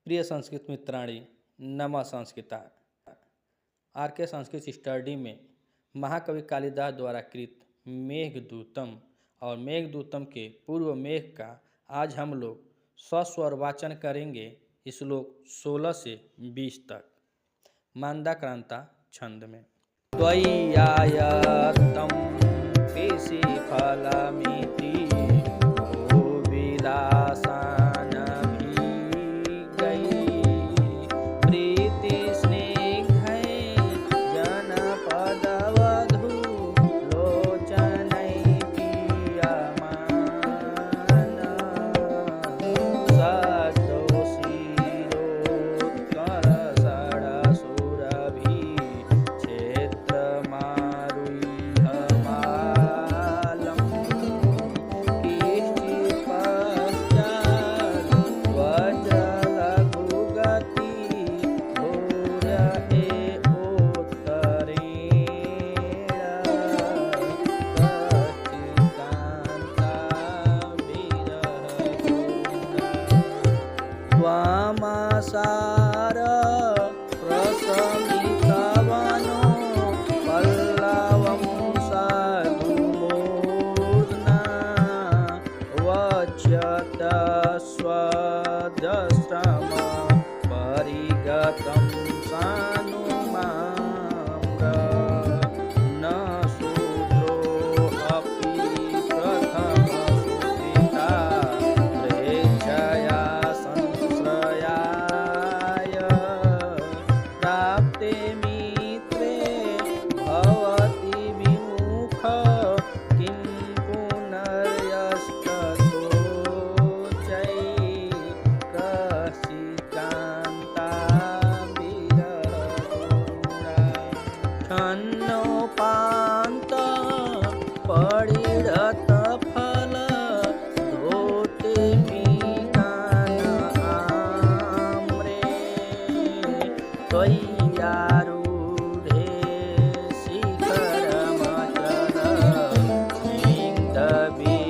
प्रिय संस्कृत मित्राणी, नमः संस्कृता। आर के संस्कृत स्टडी में महाकवि कालिदास द्वारा कृत मेघदूतम और मेघदूतम के पूर्व मेघ का आज हम लोग सस्वर वाचन करेंगे। श्लोक 16 से 20 तक मांदाक्रांता छंद में। त्वय्यायतं पिषि फलमिति सार प्रशमितवनो पल्लवं साधुमूर्ध्ना वज्यत स्वदस्रम परिगतं सानुमाम्र न शूद्रो अपि प्रथम सुपिता प्रेक्षया पांत पड़िड़त फल धोते मीनान आम्रे त्वय्यारूढे शिखरमचल स्निग्धबीडी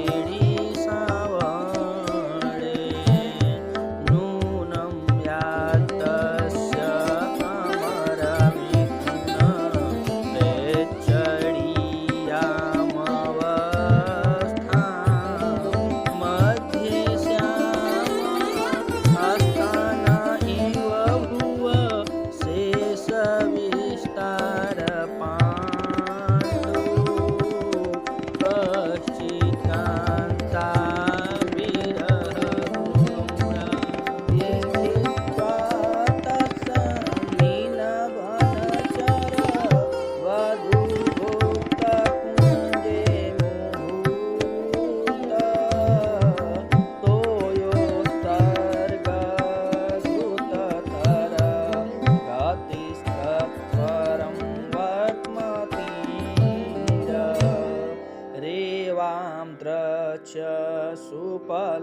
सावणे नूनं यातस्य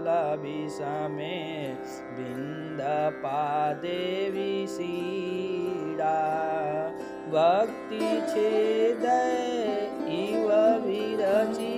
सुपलभिषमे बिन्दपादेवी सीडा भक्ति छेदय इव विरचि